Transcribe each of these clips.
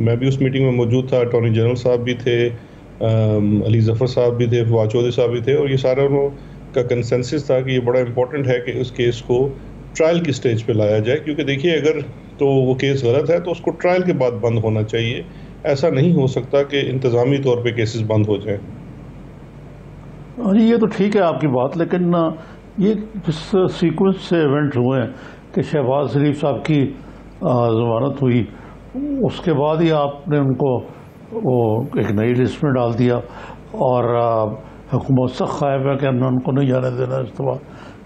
میں بھی اس میٹنگ میں موجود تھا، اٹارنی جنرل صاحب بھی تھے، علی ظفر صاحب بھی تھے، فواد چودھری صاحب بھی تھے، اور یہ ساروں کا کنسنسس تھا کہ یہ بڑا امپورٹنٹ ہے کہ اس کیس کو ٹرائل کی سٹیج پہ لایا جائے، کیونکہ دیکھیے اگر تو وہ کیس غلط ہے تو اس کو ٹرائل کے بعد بند ہونا چاہیے. ایسا نہیں ہو سکتا کہ انتظامی طور پہ کیسز بند ہو جائیں. یہ تو ٹھیک ہے آپ کی بات، لیکن یہ جس سیکوینس سے ایونٹ ہوئے ہیں کہ شہباز شریف صاحب کی ضمانت ہوئی، اس کے بعد ہی آپ نے ان کو وہ ایک نئی لسٹ میں ڈال دیا، اور حکومت سخت خائف ہے کہ ہم نے ان کو نہیں جانے دینا اس دفعہ،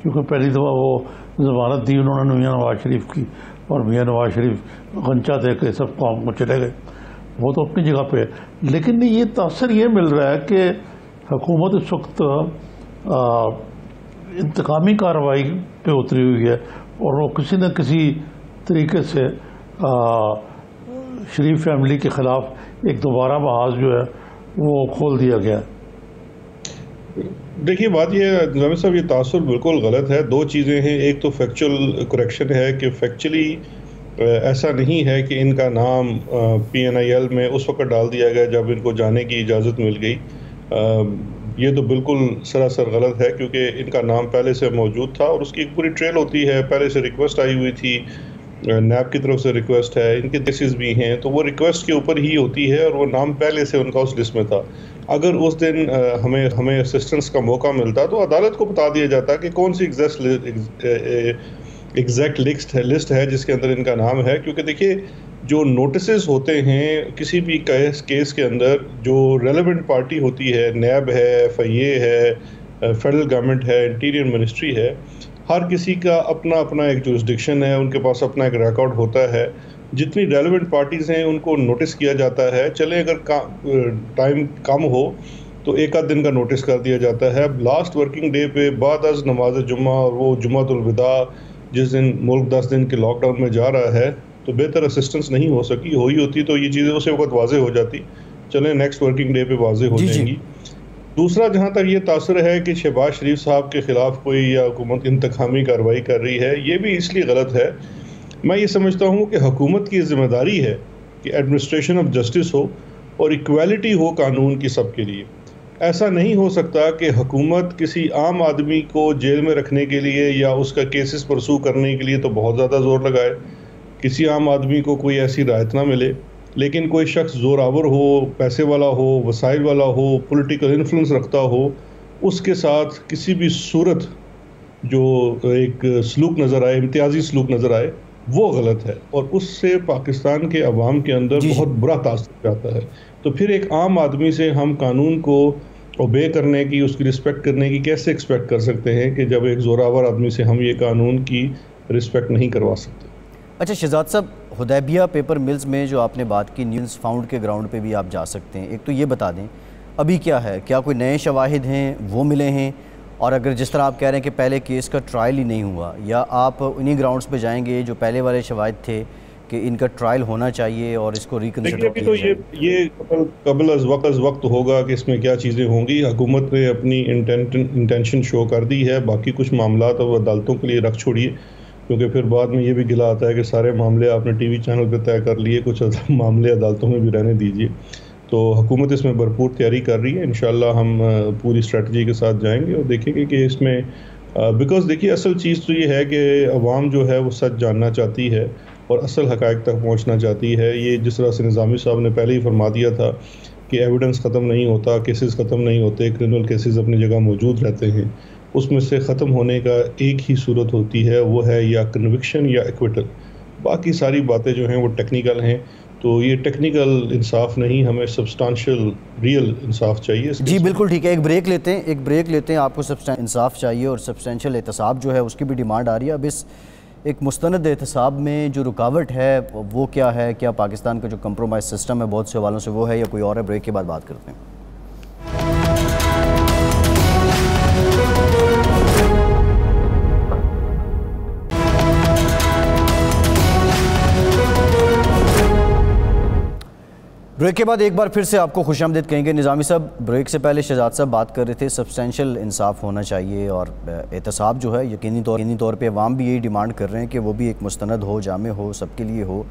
کیونکہ پہلی دفعہ وہ ضمانت دی انہوں نے میاں نواز شریف کی، اور میاں نواز شریف غنچہ دے کے سب قوم کو چلے گئے. وہ تو اپنی جگہ پہ ہے، لیکن یہ تاثر یہ مل رہا ہے کہ حکومت اس وقت انتقامی کارروائی پہ اتری ہوئی ہے، اور وہ کسی نہ کسی طریقے سے شریف فیملی کے خلاف ایک دوبارہ محاذ جو ہے وہ کھول دیا گیا. دیکھیے بات یہ ہے نظامی صاحب، یہ تاثر بالکل غلط ہے. دو چیزیں ہیں، ایک تو فیکچول کریکشن ہے کہ فیکچولی ایسا نہیں ہے کہ ان کا نام PNIL میں اس وقت ڈال دیا گیا جب ان کو جانے کی اجازت مل گئی. یہ تو بالکل سراسر غلط ہے، کیونکہ ان کا نام پہلے سے موجود تھا اور اس کی ایک پوری ٹریل ہوتی ہے. پہلے سے ریکویسٹ آئی ہوئی تھی، نیب کی طرف سے ریکویسٹ ہے، ان کے کیسز بھی ہیں، تو وہ ریکویسٹ کے اوپر ہی ہوتی ہے، اور وہ نام پہلے سے ان کا اس لسٹ میں تھا. اگر اس دن ہمیں اسسٹنس کا موقع ملتا تو عدالت کو بتا دیا جاتا کہ کون سی ایگزیکٹ لسٹ ہے جس کے اندر ان کا نام ہے. کیونکہ دیکھیے جو نوٹسز ہوتے ہیں کسی بھی کیس کے اندر، جو ریلیونٹ پارٹی ہوتی ہے، نیب ہے، FIA ہے، فیڈرل گورنمنٹ ہے، انٹیریئر منسٹری ہے، ہر کسی کا اپنا اپنا ایک جورسڈکشن ہے، ان کے پاس اپنا ایک ریکارڈ ہوتا ہے. جتنی ریلیونٹ پارٹیز ہیں ان کو نوٹس کیا جاتا ہے. چلیں اگر ٹائم کم ہو تو ایک آدھ دن کا نوٹس کر دیا جاتا ہے. لاسٹ ورکنگ ڈے پہ بعد از نماز جمعہ، اور وہ جمعۃ الوداع جس دن ملک 10 دن کے لاک ڈاؤن میں جا رہا ہے، تو بہتر اسسٹنس نہیں ہو سکی. ہوتی تو یہ چیزیں اسی وقت واضح ہو جاتی. چلیں نیکسٹ ورکنگ ڈے پہ واضح ہو جائیں گی. دوسرا جہاں تک یہ تاثر ہے کہ شہباز شریف صاحب کے خلاف کوئی یا حکومت انتقامی کارروائی کر رہی ہے، یہ بھی اس لیے غلط ہے. میں یہ سمجھتا ہوں کہ حکومت کی ذمہ داری ہے کہ ایڈمنسٹریشن آف جسٹس ہو اور ایکویلٹی ہو قانون کی سب کے لیے. ایسا نہیں ہو سکتا کہ حکومت کسی عام آدمی کو جیل میں رکھنے کے لیے یا اس کا کیسز پرسو کرنے کے لیے تو بہت زیادہ زور لگائے، کسی عام آدمی کو کوئی ایسی رعایت نہ ملے، لیکن کوئی شخص زور آور ہو، پیسے والا ہو، وسائل والا ہو، پولیٹیکل انفلوئنس رکھتا ہو، اس کے ساتھ کسی بھی صورت جو ایک سلوک نظر آئے، امتیازی سلوک نظر آئے، وہ غلط ہے، اور اس سے پاکستان کے عوام کے اندر بہت برا تاثر جاتا ہے. تو پھر ایک عام آدمی سے ہم قانون کو اوبے کرنے کی، اس کی رسپیکٹ کرنے کی کیسے ایکسپیکٹ کر سکتے ہیں کہ جب ایک زوراور آدمی سے ہم یہ قانون کی رسپیکٹ نہیں کروا سکتے. اچھا شہزاد صاحب، حدیبیہ پیپر ملز میں جو آپ نے بات کی، نیوز فاؤنڈ کے گراؤنڈ پہ بھی آپ جا سکتے ہیں. ایک تو یہ بتا دیں ابھی کیا ہے، کیا کوئی نئے شواہد ہیں وہ ملے ہیں؟ اور اگر جس طرح آپ کہہ رہے ہیں کہ پہلے کیس کا ٹرائل ہی نہیں ہوا، یا آپ انہی گراؤنڈز پہ جائیں گے جو پہلے والے شواہد تھے کہ ان کا ٹرائل ہونا چاہیے اور اس کو ریکنسیڈر کیا جائے؟ یہ قبل از وقت ہوگا کہ اس میں کیا چیزیں ہوں گی. حکومت نے اپنی انٹینشن شو کر دی ہے. باقی کچھ معاملات اب عدالتوں کے لیے رکھ چھوڑیے، کیونکہ پھر بعد میں یہ بھی گلہ آتا ہے کہ سارے معاملے آپ نے ٹی وی چینل پہ طے کر لیے، کچھ معاملے عدالتوں میں بھی رہنے دیجیے. تو حکومت اس میں بھرپور تیاری کر رہی ہے. انشاءاللہ ہم پوری اسٹریٹجی کے ساتھ جائیں گے اور دیکھیں گے کہ اس میں بیکاز دیکھیے اصل چیز تو یہ ہے کہ عوام جو ہے وہ سچ جاننا چاہتی ہے اور اصل حقائق تک پہنچنا چاہتی ہے. یہ جس طرح سے نظامی صاحب نے پہلے ہی فرما دیا تھا کہ ایویڈنس ختم نہیں ہوتا، کیسز ختم نہیں ہوتے، کرمنل کیسز اپنی جگہ موجود رہتے ہیں. اس میں سے ختم ہونے کا ایک ہی صورت ہوتی ہے، وہ ہے یا کنوکشن یا ایکویٹل. باقی ساری باتیں جو ہیں وہ ٹیکنیکل ہیں. تو یہ ٹیکنیکل انصاف نہیں، ہمیں سبسٹانشل ریئل انصاف چاہیے. جی بالکل ٹھیک ہے، ایک بریک لیتے ہیں. آپ کو انصاف چاہیے اور سبسٹینشل احتساب جو ہے اس کی بھی ڈیمانڈ آ رہی ہے. اب اس ایک مستند احتساب میں جو رکاوٹ ہے وہ کیا ہے؟ کیا پاکستان کا جو کمپرومائز سسٹم ہے بہت سے حوالوں سے وہ ہے یا کوئی اور ہے؟ بریک کے بعد بات کرتے ہیں. بریک کے بعد ایک بار پھر سے آپ کو خوش آمدید کہیں گے. نظامی صاحب، بریک سے پہلے شہزاد صاحب بات کر رہے تھے سبسٹینشل انصاف ہونا چاہیے اور احتساب جو ہے یقینی طور پہ عوام بھی یہی ڈیمانڈ کر رہے ہیں کہ وہ بھی ایک مستند ہو، جامع ہو، سب کے لیے ہو.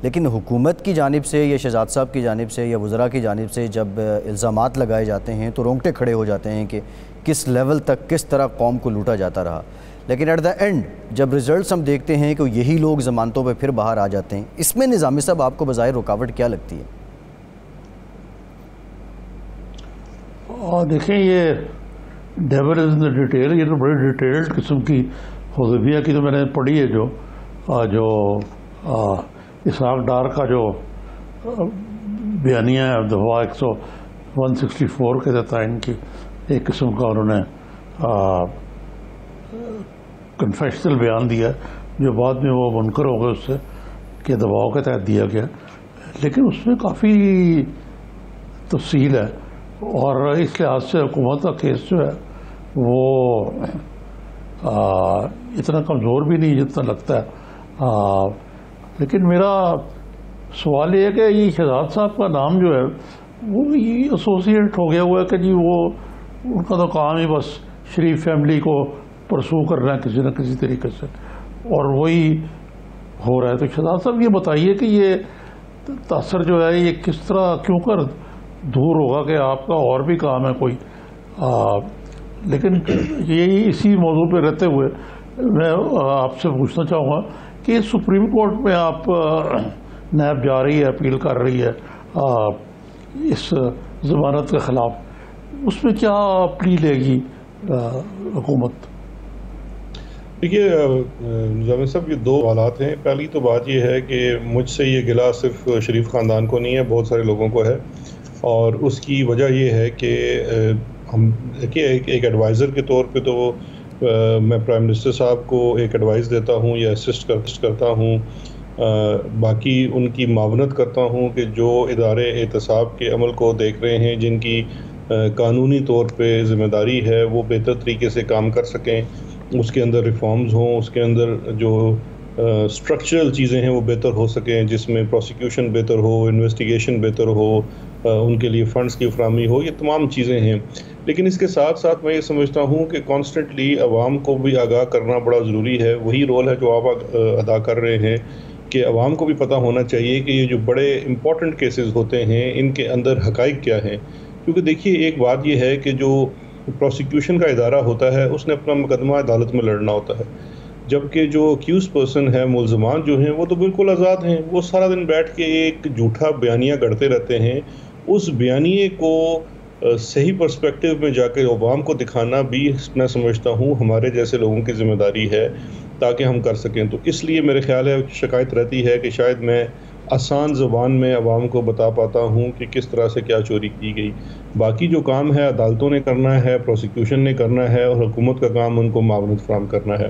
لیکن حکومت کی جانب سے یا شہزاد صاحب کی جانب سے یا وزراء کی جانب سے جب الزامات لگائے جاتے ہیں تو رونگٹے کھڑے ہو جاتے ہیں کہ کس لیول تک کس طرح قوم کو لوٹا جاتا رہا. لیکن ایٹ دا اینڈ جب ریزلٹس ہم دیکھتے ہیں کہ یہی لوگ ضمانتوں پہ پھر باہر آ جاتے ہیں, اس میں نظامی صاحب آپ کو بظاہر رکاوٹ کیا لگتی ہے؟ دیکھیں یہ dual is in the detail, یہ تو بڑی ڈیٹیلڈ قسم کی حذیفیہ کی تو میں نے پڑھی ہے, جو اسحاق ڈار کا جو بیانیہ ہے دفعہ 164 کے تحت ان کی ایک قسم کا انہوں نے کنفیشنل بیان دیا جو بعد میں وہ منکر ہو گئے اس سے کہ دباؤ کے تحت دیا گیا, لیکن اس میں کافی تفصیل ہے اور اس لحاظ سے حکومت کا کیس جو ہے وہ اتنا کمزور بھی نہیں جتنا لگتا ہے. لیکن میرا سوال یہ ہے کہ یہ شہزاد صاحب کا نام جو ہے وہ یہ ایسوسیٹ ہو گیا ہوا ہے کہ جی وہ ان کا تو کام ہی بس شریف فیملی کو پرسو کرنا ہے کسی نہ کسی طریقے سے, اور وہی ہو رہا ہے. تو شہزاد صاحب یہ بتائیے کہ یہ تاثر جو ہے یہ کس طرح کیوں کر دور ہوگا کہ آپ کا اور بھی کام ہے کوئی. لیکن یہی اسی موضوع پہ رہتے ہوئے میں آپ سے پوچھنا چاہوں گا کہ سپریم کورٹ میں آپ نیب جا رہی ہے, اپیل کر رہی ہے اس ضمانت کے خلاف, اس میں کیا پلی لے گی حکومت؟ دیکھیے نظامی صاحب یہ دو حالات ہیں. پہلی تو بات یہ ہے کہ مجھ سے یہ گلہ صرف شریف خاندان کو نہیں ہے, بہت سارے لوگوں کو ہے, اور اس کی وجہ یہ ہے کہ ہم دیکھیے ایک ایڈوائزر کے طور پہ تو میں پرائم منسٹر صاحب کو ایک ایڈوائز دیتا ہوں یا اسسٹ کرتا ہوں, باقی ان کی معاونت کرتا ہوں کہ جو ادارے احتساب کے عمل کو دیکھ رہے ہیں جن کی قانونی طور پہ ذمہ داری ہے وہ بہتر طریقے سے کام کر سکیں, اس کے اندر ریفارمز ہوں, اس کے اندر جو اسٹرکچرل چیزیں ہیں وہ بہتر ہو سکیں, جس میں پروسیکیوشن بہتر ہو, انویسٹیگیشن بہتر ہو, ان کے لیے فنڈز کی فراہمی ہو, یہ تمام چیزیں ہیں. لیکن اس کے ساتھ ساتھ میں یہ سمجھتا ہوں کہ کانسٹنٹلی عوام کو بھی آگاہ کرنا بڑا ضروری ہے. وہی رول ہے جو آپ ادا کر رہے ہیں کہ عوام کو بھی پتہ ہونا چاہیے کہ یہ جو بڑے امپورٹنٹ کیسز ہوتے ہیں ان کے اندر حقائق کیا ہیں. کیونکہ دیکھیے ایک بات یہ ہے کہ جو پروسیکیوشن کا ادارہ ہوتا ہے اس نے اپنا مقدمہ عدالت میں لڑنا ہوتا ہے, جبکہ جو اکیوز پرسن ہے, ملزمان جو ہیں, وہ تو بالکل آزاد ہیں, وہ سارا دن بیٹھ کے ایک جھوٹا بیانیہ گڑھتے رہتے ہیں. اس بیانیے کو صحیح پرسپیکٹیو میں جا کے عوام کو دکھانا بھی میں سمجھتا ہوں ہمارے جیسے لوگوں کی ذمہ داری ہے تاکہ ہم کر سکیں. تو اس لیے میرے خیال ہے شکایت رہتی ہے کہ شاید میں آسان زبان میں عوام کو بتا پاتا ہوں کہ کس طرح سے کیا چوری کی گئی. باقی جو کام ہے عدالتوں نے کرنا ہے, پروسیکیوشن نے کرنا ہے, اور حکومت کا کام ان کو معاونت فراہم کرنا ہے.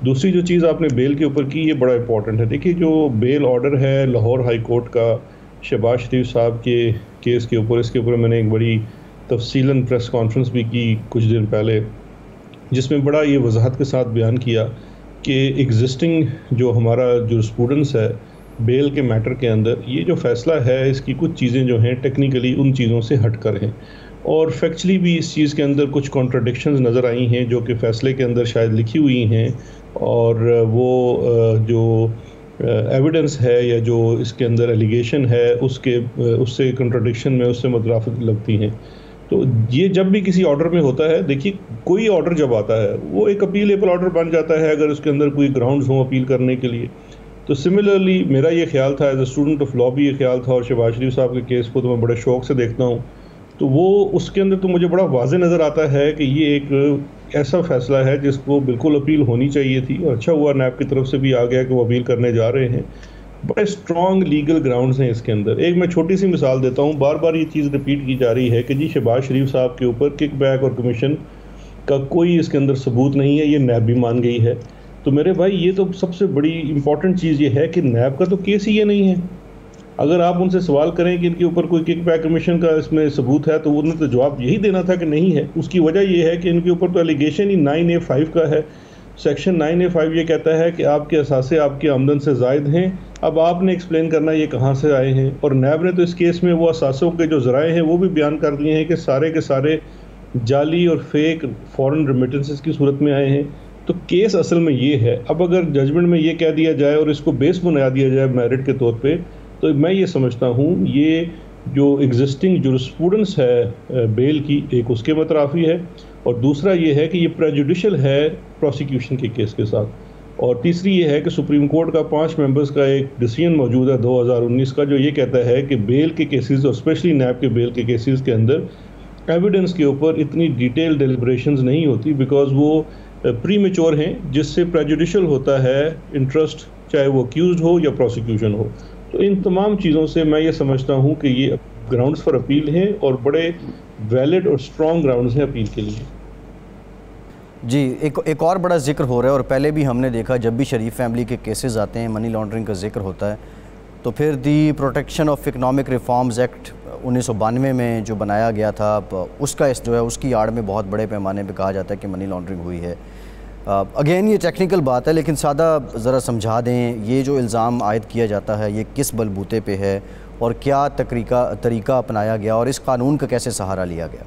دوسری جو چیز آپ نے بیل کے اوپر کی یہ بڑا امپورٹنٹ ہے. دیکھیے جو بیل آرڈر ہے لاہور ہائی کورٹ کا شہباز شریف صاحب کے کیس کے اوپر, اس کے اوپر میں نے ایک بڑی تفصیلاً پریس کانفرنس بھی کی کچھ دن پہلے, جس میں بڑا یہ وضاحت کے ساتھ بیان کیا کہ ایگزسٹنگ جو ہمارا جو اسٹوڈنٹس ہے بیل کے میٹر کے اندر, یہ جو فیصلہ ہے اس کی کچھ چیزیں جو ہیں ٹیکنیکلی ان چیزوں سے ہٹ کر ہیں, اور فیکچولی بھی اس چیز کے اندر کچھ کانٹراڈکشنز نظر آئی ہیں جو کہ فیصلے کے اندر شاید لکھی ہوئی ہیں, اور وہ جو ایویڈنس ہے یا جو اس کے اندر ایلیگیشن ہے اس سے کنٹراڈکشن میں اس سے مترادف لگتی ہیں. تو یہ جب بھی کسی آرڈر میں ہوتا ہے, دیکھیے کوئی آرڈر جب آتا ہے وہ ایک اپیلیبل آرڈر بن جاتا ہے اگر اس کے اندر کوئی گراؤنڈز ہوں اپیل کرنے کے لیے. تو سملرلی میرا یہ خیال تھا as a student of law بھی یہ خیال تھا, اور شہباز شریف صاحب کے کیس کو تو میں بڑے شوق سے دیکھتا ہوں, تو وہ اس کے اندر تو مجھے بڑا واضح نظر آتا ہے کہ یہ ایک ایسا فیصلہ ہے جس کو بالکل اپیل ہونی چاہیے تھی, اور اچھا ہوا نیب کی طرف سے بھی آ گیا کہ وہ اپیل کرنے جا رہے ہیں. بڑے اسٹرانگ لیگل گراؤنڈز ہیں اس کے اندر. ایک میں چھوٹی سی مثال دیتا ہوں, بار بار یہ چیز ریپیٹ کی جا رہی ہے کہ جی شہباز شریف صاحب کے اوپر کک بیک اور کمیشن کا کوئی اس کے اندر ثبوت نہیں ہے, یہ نیب بھی مان گئی ہے. تو میرے بھائی یہ تو سب سے بڑی امپورٹنٹ چیز یہ ہے کہ نیب کا تو کیس ہی یہ نہیں ہے. اگر آپ ان سے سوال کریں کہ ان کے اوپر کوئی کک بیک کمیشن کا اس میں ثبوت ہے تو انہوں نے تو جواب یہی دینا تھا کہ نہیں ہے. اس کی وجہ یہ ہے کہ ان کے اوپر تو ایلیگیشن ہی 9A5 کا ہے. سیکشن 9A5 یہ کہتا ہے کہ آپ کے اثاثے آپ کی آمدن سے زائد ہیں. اب آپ نے ایکسپلین کرنا یہ کہاں سے آئے ہیں, اور نیب نے تو اس کیس میں وہ اثاثوں کے جو ذرائع ہیں وہ بھی بیان کر دیے ہیں کہ سارے کے سارے جعلی اور فیک فورن ریمیٹنسز کی صورت میں آئے ہیں. تو کیس اصل میں یہ ہے. اب اگر ججمنٹ میں یہ کہہ دیا جائے اور اس کو بیس بنا دیا جائے میرٹ کے طور پہ، تو میں یہ سمجھتا ہوں یہ جو ایگزسٹنگ جورسپروڈنس ہے بیل کی، ایک اس کے مترافی ہے، اور دوسرا یہ ہے کہ یہ پریجوڈیشل ہے پروسیکیوشن کے کیس کے ساتھ. اور تیسری یہ ہے کہ سپریم کورٹ کا 5 ممبرز کا ایک ڈیسیژن موجود ہے 2019 کا، جو یہ کہتا ہے کہ بیل کے کیسز اور اسپیشلی نیب کے بیل کے کیسز کے اندر ایویڈنس کے اوپر اتنی ڈیٹیل ڈیلیبریشنز نہیں ہوتی، بیکاز وہ پری میچور ہیں، جس سے پریجوڈیشل ہوتا ہے انٹرسٹ، چاہے وہ اکیوزڈ ہو یا پروسیکیوشن ہو. تو ان تمام چیزوں سے میں یہ سمجھتا ہوں کہ یہ گراؤنڈز فار اپیل ہیں، اور بڑے ویلڈ اور اسٹرانگ گراؤنڈز ہیں اپیل کے لیے. جی، ایک اور بڑا ذکر ہو رہا ہے، اور پہلے بھی ہم نے دیکھا جب بھی شریف فیملی کے کیسز آتے ہیں، منی لانڈرنگ کا ذکر ہوتا ہے، تو پھر the protection of economic reforms act 1992 میں جو بنایا گیا تھا، اس کا جو ہے اس کی آڑ میں بہت بڑے پیمانے پہ کہا جاتا ہے کہ منی لانڈرنگ ہوئی ہے. اگین یہ ٹیکنیکل بات ہے، لیکن سادہ ذرا سمجھا دیں یہ جو الزام عائد کیا جاتا ہے یہ کس بلبوتے پہ ہے، اور کیا طریقہ اپنایا گیا، اور اس قانون کا کیسے سہارا لیا گیا؟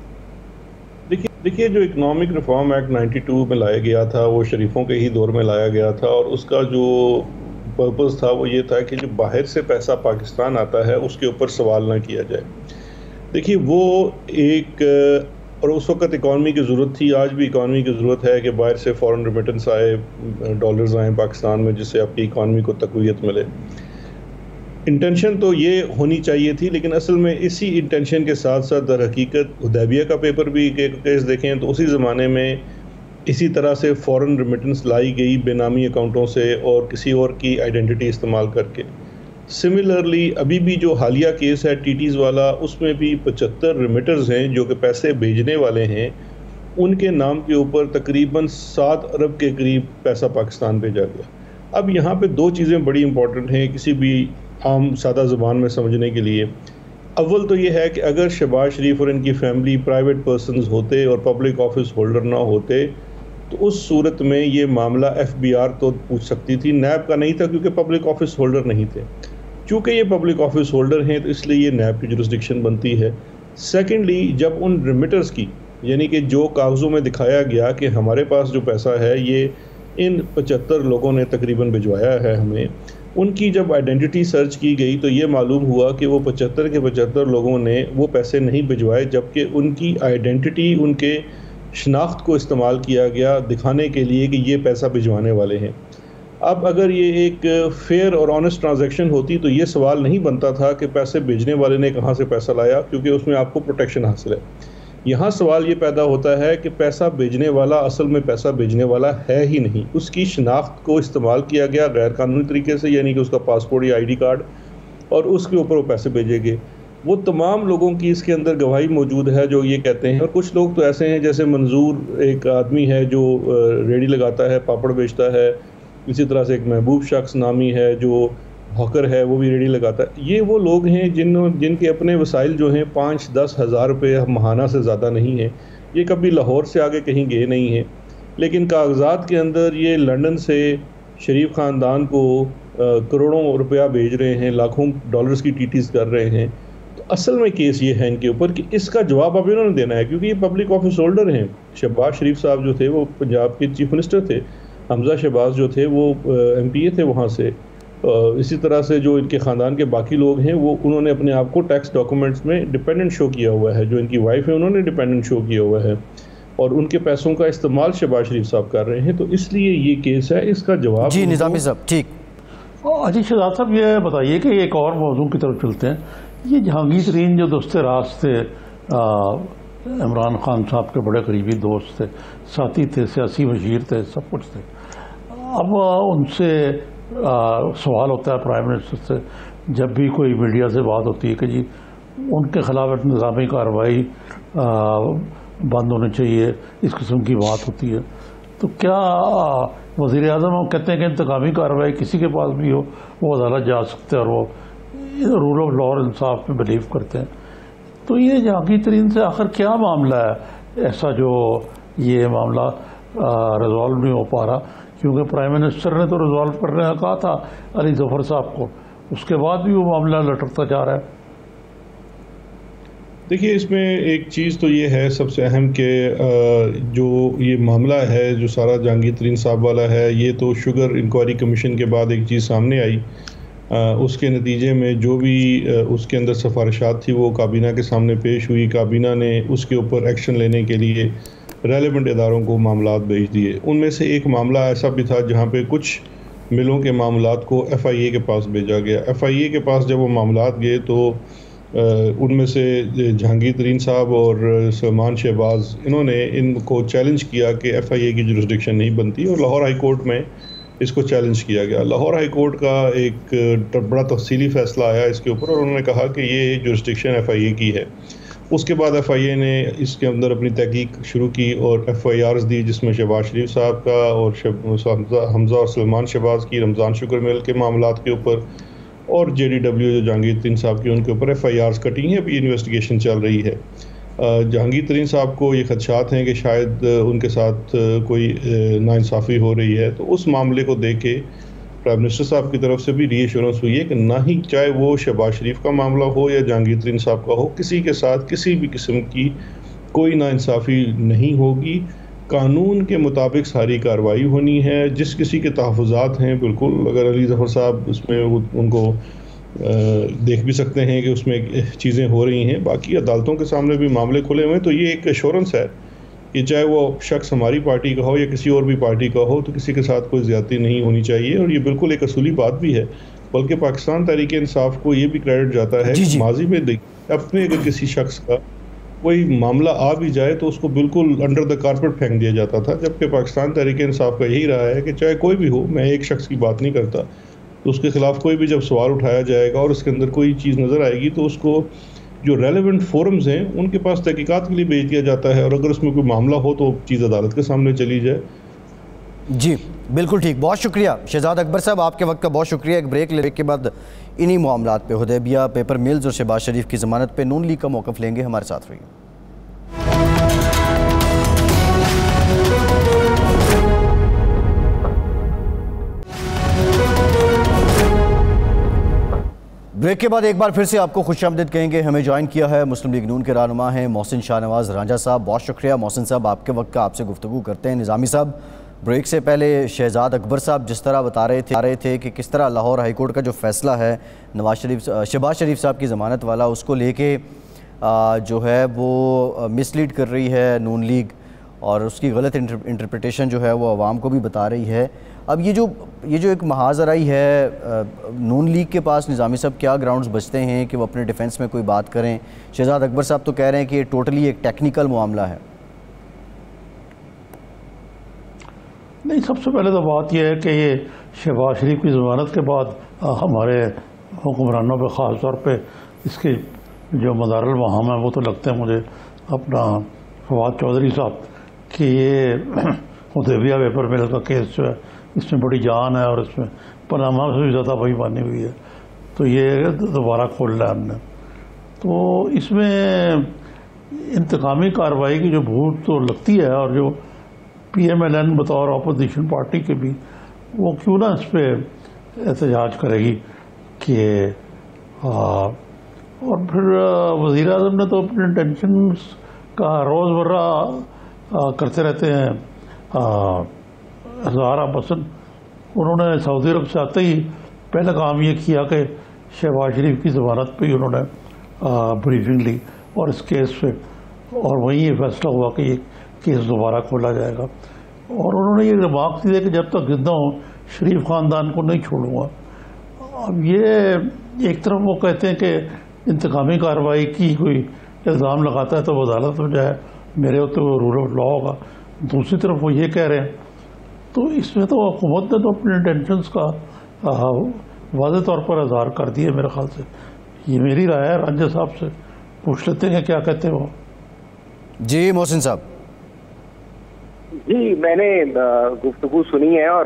دیکھیے جو اکنامک ریفارم ایکٹ 92 میں لایا گیا تھا، وہ شریفوں کے ہی دور میں لایا گیا تھا، اور اس کا جو پرپز تھا وہ یہ تھا کہ جو باہر سے پیسہ پاکستان آتا ہے اس کے اوپر سوال نہ کیا جائے. دیکھیے وہ ایک، اور اس وقت اکانومی کی ضرورت تھی، آج بھی اکانومی کی ضرورت ہے کہ باہر سے فورن ریمیٹنس آئے، ڈالرز آئیں پاکستان میں، جس سے آپ کی اکانومی کو تقویت ملے. انٹینشن تو یہ ہونی چاہیے تھی، لیکن اصل میں اسی انٹینشن کے ساتھ ساتھ در حقیقت حدیبیہ کا پیپر بھی کیس دیکھیں تو اسی زمانے میں اسی طرح سے فورن ریمیٹنس لائی گئی بے نامی اکاؤنٹوں سے اور کسی اور کی آئیڈینٹی استعمال کر کے. سملرلی ابھی بھی جو حالیہ کیس ہے ٹیٹیز والا، اس میں بھی 75 ریمیٹرز ہیں جو کہ پیسے بھیجنے والے ہیں، ان کے نام کے اوپر تقریباً 7 ارب کے قریب پیسہ پاکستان بھیجا گیا. اب یہاں پہ 2 چیزیں بڑی امپورٹنٹ ہیں کسی بھی عام سادہ زبان میں سمجھنے کے لیے. اول تو یہ ہے کہ اگر شہباز شریف اور ان کی فیملی پرائیویٹ پرسنز ہوتے اور پبلک آفس ہولڈر نہ ہوتے تو اس صورت میں یہ معاملہ FBR تو پوچھ سکتی تھی، نیب کا نہیں تھا کیونکہ پبلک آفس ہولڈر نہیں تھے. چونکہ یہ پبلک آفس ہولڈر ہیں تو اس لیے یہ نیب کی جورسڈکشن بنتی ہے. سیکنڈلی جب ان ریمیٹرز کی، یعنی کہ جو کاغذوں میں دکھایا گیا کہ ہمارے پاس جو پیسہ ہے یہ ان 75 لوگوں نے تقریباً بھجوایا ہے ہمیں، ان کی جب آئیڈینٹی سرچ کی گئی تو یہ معلوم ہوا کہ وہ 75 کے 75 لوگوں نے وہ پیسے نہیں بھجوائے، جبکہ ان کی آئیڈینٹی، ان کے شناخت کو استعمال کیا گیا دکھانے کے لیے کہ یہ پیسہ بھجوانے والے ہیں. اب اگر یہ ایک فیئر اور آنیسٹ ٹرانزیکشن ہوتی تو یہ سوال نہیں بنتا تھا کہ پیسے بھیجنے والے نے کہاں سے پیسہ لایا، کیونکہ اس میں آپ کو پروٹیکشن حاصل ہے. یہاں سوال یہ پیدا ہوتا ہے کہ پیسہ بھیجنے والا اصل میں پیسہ بھیجنے والا ہے ہی نہیں، اس کی شناخت کو استعمال کیا گیا غیر قانونی طریقے سے، یعنی کہ اس کا پاسپورٹ یا ID کارڈ، اور اس کے اوپر وہ پیسے بھیجے گئے. وہ تمام لوگوں کی اس کے اندر گواہی موجود ہے جو یہ کہتے ہیں. اور کچھ لوگ تو ایسے ہیں جیسے منظور ایک آدمی ہے جو ریڑھی لگاتا ہے، پاپڑ بیچتا ہے، اسی طرح سے ایک محبوب شخص نامی ہے جو ہاکر ہے، وہ بھی ریڑھی لگاتا ہے. یہ وہ لوگ ہیں جن کے اپنے وسائل جو ہیں 5-10 ہزار روپے ماہانہ سے زیادہ نہیں ہیں. یہ کبھی لاہور سے آگے کہیں گئے نہیں ہیں، لیکن کاغذات کے اندر یہ لنڈن سے شریف خاندان کو کروڑوں روپیہ بھیج رہے ہیں، لاکھوں ڈالرز کی ٹیٹیز کر رہے ہیں. تو اصل میں کیس یہ ہے ان کے اوپر کہ اس کا جواب اب انہوں نے دینا ہے، کیونکہ یہ پبلک آفس ہولڈر ہیں. شہباز شریف صاحب جو تھے وہ پنجاب کے چیف منسٹر تھے، حمزہ شہباز جو تھے وہ MPA تھے وہاں سے. اسی طرح سے جو ان کے خاندان کے باقی لوگ ہیں وہ انہوں نے اپنے آپ کو ٹیکس ڈاکومنٹس میں ڈیپینڈنٹ شو کیا ہوا ہے. جو ان کی وائف ہے انہوں نے ڈیپینڈنٹ شو کیا ہوا ہے، اور ان کے پیسوں کا استعمال شہباز شریف صاحب کر رہے ہیں. تو اس لیے یہ کیس ہے، اس کا جواب. جی نظامی صاحب ٹھیک. اجی شہزاد صاحب یہ بتائیے کہ ایک اور موضوع کی طرف چلتے ہیں. یہ جہانگیر ترین جو دوست راز تھے، عمران خان صاحب کے بڑے قریبی دوست تھے، ساتھی تھے، سیاسی مشیر تھے، سب کچھ تھے. اب ان سے سوال ہوتا ہے پرائم منسٹر سے جب بھی کوئی میڈیا سے بات ہوتی ہے کہ جی ان کے خلاف انتظامی کارروائی بند ہونی چاہیے، اس قسم کی بات ہوتی ہے. تو کیا وزیر اعظم کہتے ہیں کہ انتقامی کارروائی کسی کے پاس بھی ہو وہ عدالت جا سکتے ہیں اور وہ رول آف لا اور انصاف میں بلیو کرتے ہیں. تو یہ جہانگیر ترین سے آخر کیا معاملہ ہے ایسا جو یہ معاملہ ریزالو نہیں ہو پا رہا؟ کیونکہ پرائم منسٹر نے تو ریزالو کرنے کا کہا تھا علی ظفر صاحب کو، اس کے بعد بھی وہ معاملہ لٹکتا جا رہا ہے. دیکھیے اس میں ایک چیز تو یہ ہے سب سے اہم کہ جو یہ معاملہ ہے جو سارا جہانگیر ترین صاحب والا ہے، یہ تو شوگر انکوائری کمیشن کے بعد ایک چیز سامنے آئی، اس کے نتیجے میں جو بھی اس کے اندر سفارشات تھی وہ کابینہ کے سامنے پیش ہوئی، کابینہ نے اس کے اوپر ایکشن لینے کے لیے ریلیونٹ اداروں کو معاملات بھیج دیے۔ ان میں سے ایک معاملہ ایسا بھی تھا جہاں پہ کچھ ملوں کے معاملات کو ایف آئی اے کے پاس بھیجا گیا۔ ایف آئی اے کے پاس جب وہ معاملات گئے تو ان میں سے جہانگیر ترین صاحب اور سلمان شہباز انہوں نے ان کو چیلنج کیا کہ ایف آئی اے کی جورسڈکشن نہیں بنتی، اور لاہور ہائی کورٹ میں اس کو چیلنج کیا گیا۔ لاہور ہائی کورٹ کا ایک بڑا تفصیلی فیصلہ آیا اس کے اوپر، اور انہوں نے کہا کہ یہ جورسڈکشن ایف آئی اے کی ہے۔ اس کے بعد ایف آئی اے نے اس کے اندر اپنی تحقیق شروع کی اور ایف آئی آرز دی، جس میں شہباز شریف صاحب کا اور حمزہ اور سلمان شہباز کی رمضان شکر میل کے معاملات کے اوپر، اور جے ڈی ڈبلیو جو جہانگیر ترین صاحب کی ان کے اوپر ایف آئی آرز کٹی ہیں۔ ابھی انویسٹیگیشن چل رہی ہے۔ جہانگیر ترین صاحب کو یہ خدشات ہیں کہ شاید ان کے ساتھ کوئی ناانصافی ہو رہی ہے، تو اس معاملے کو دیکھ کے پرائم منسٹر صاحب کی طرف سے بھی ری ایشورنس ہوئی ہے کہ نہ ہی چاہے وہ شہباز شریف کا معاملہ ہو یا جہانگیر ترین صاحب کا ہو، کسی کے ساتھ کسی بھی قسم کی کوئی ناانصافی نہیں ہوگی۔ قانون کے مطابق ساری کارروائی ہونی ہے۔ جس کسی کے تحفظات ہیں، بالکل اگر علی ظفر صاحب اس میں ان کو دیکھ بھی سکتے ہیں کہ اس میں چیزیں ہو رہی ہیں، باقی عدالتوں کے سامنے بھی معاملے کھلے ہوئے ہیں، تو یہ ایک ایشورنس ہے کہ چاہے وہ شخص ہماری پارٹی کا ہو یا کسی اور بھی پارٹی کا ہو، تو کسی کے ساتھ کوئی زیادتی نہیں ہونی چاہیے، اور یہ بالکل ایک اصولی بات بھی ہے۔ بلکہ پاکستان تحریک انصاف کو یہ بھی کریڈٹ جاتا ہے کہ ماضی میں اپنے اگر کسی شخص کا کوئی معاملہ آ بھی جائے تو اس کو بالکل انڈر دا کارپیٹ پھینک دیا جاتا تھا، جبکہ پاکستان تحریک انصاف کا یہی رہا ہے کہ چاہے کوئی بھی ہو، میں ایک شخص کی بات نہیں کرتا، تو اس کے خلاف کوئی بھی جب سوال اٹھایا جائے گا اور اس کے اندر کوئی چیز نظر آئے گی تو اس کو جو ریلیونٹ فورمز ہیں ان کے پاس تحقیقات کے لیے بھیج دیا جاتا ہے، اور اگر اس میں کوئی معاملہ ہو تو چیز عدالت کے سامنے چلی جائے۔ جی بالکل ٹھیک، بہت شکریہ شہزاد اکبر صاحب، آپ کے وقت کا بہت شکریہ۔ ایک بریک لینے کے بعد انہی معاملات پہ حدیبیہ پیپر میلز اور شہباز شریف کی ضمانت پہ نون لیگ کا موقف لیں گے، ہمارے ساتھ رہیے۔ بریک کے بعد ایک بار پھر سے آپ کو خوش آمدید کہیں گے۔ ہمیں جوائن کیا ہے مسلم لیگ نون کے رہنما ہیں محسن شاہ نواز رانجھا صاحب، بہت شکریہ محسن صاحب، آپ کے وقت کا، آپ سے گفتگو کرتے ہیں۔ نظامی صاحب، بریک سے پہلے شہزاد اکبر صاحب جس طرح بتا رہے تھے کہ کس طرح لاہور ہائی کورٹ کا جو فیصلہ ہے شہباز شریف صاحب کی ضمانت والا، اس کو لے کے جو ہے وہ مس لیڈ کر رہی ہے نون لیگ، اور اس کی غلط انٹرپریٹیشن جو ہے وہ عوام کو بھی بتا رہی ہے۔ اب یہ جو ایک محاذ آرائی ہے نون لیگ کے پاس، نظامی صاحب کیا گراؤنڈز بچتے ہیں کہ وہ اپنے ڈیفنس میں کوئی بات کریں؟ شہزاد اکبر صاحب تو کہہ رہے ہیں کہ یہ ٹوٹلی ایک ٹیکنیکل معاملہ ہے۔ نہیں، سب سے پہلے تو بات یہ ہے کہ یہ شہباز شریف کی ضمانت کے بعد ہمارے حکمرانوں پہ، خاص طور پہ اس کے جو مدار المہام ہیں، وہ تو لگتے ہیں مجھے اپنا فواد چودھری صاحب کہ یہ حدیبیہ پیپر میل کا کیس جو ہے اس میں بڑی جان ہے، اور اس میں پاناما سے بھی زیادہ بھائی مانی ہوئی ہے، تو یہ دوبارہ کھول لیا ہم نے۔ تو اس میں انتقامی کارروائی کی جو بھوت تو لگتی ہے، اور جو پی ایم ایل این بطور اپوزیشن پارٹی کے بھی وہ کیوں نہ اس پہ احتجاج کرے گی کہ اور پھر وزیر اعظم نے تو اپنے انٹینشنز کا روز مرہ کرتے رہتے ہیں اظہار۔ مثلاً انہوں نے سعودی عرب سے آتے ہی پہلا کام یہ کیا کہ شہباز شریف کی ضمانت پہ ہی انہوں نے بریفنگ لی اور اس کیس پہ، اور وہیں یہ فیصلہ ہوا کہ یہ کیس دوبارہ کھولا جائے گا، اور انہوں نے یہ ریمارک دیا کہ جب تک زندہ ہوں شریف خاندان کو نہیں چھوڑوں گا۔ اب یہ ایک طرف وہ کہتے ہیں کہ انتقامی کارروائی کی کوئی الزام لگاتا ہے تو وہ عدالت میں جائے، میرے ہوتے وہ رول آف لا ہوگا، دوسری طرف وہ یہ کہہ رہے ہیں، تو اس میں تو حکومت نے تو اپنے انٹینشنز کا واضح طور پر اظہار کر دیا میرے خیال سے۔ یہ میری رائے ہے، رانجھا صاحب سے پوچھ لیتے ہیں کیا کہتے ہیں وہ۔ جی محسن صاحب۔ جی میں نے گفتگو سنی ہے، اور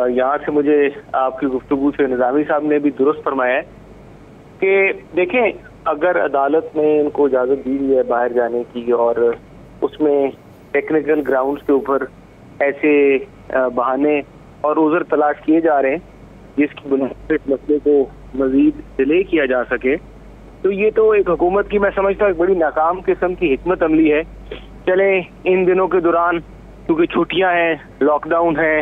یہاں سے مجھے آپ کی گفتگو سے نظامی صاحب نے بھی درست فرمایا ہے کہ دیکھیں، اگر عدالت نے ان کو اجازت دی ہے باہر جانے کی، اور اس میں ٹیکنیکل گراؤنڈز کے اوپر ایسے بہانے اور عذر تلاش کیے جا رہے ہیں جس کی بنیاد پر اس مسئلے کو مزید ڈیلے کیا جا سکے، تو یہ تو ایک حکومت کی میں سمجھتا ہوں ایک بڑی ناکام قسم کی حکمت عملی ہے. چلے ان دنوں کے دوران کیونکہ چھٹیاں ہیں, لاک ڈاؤن ہے,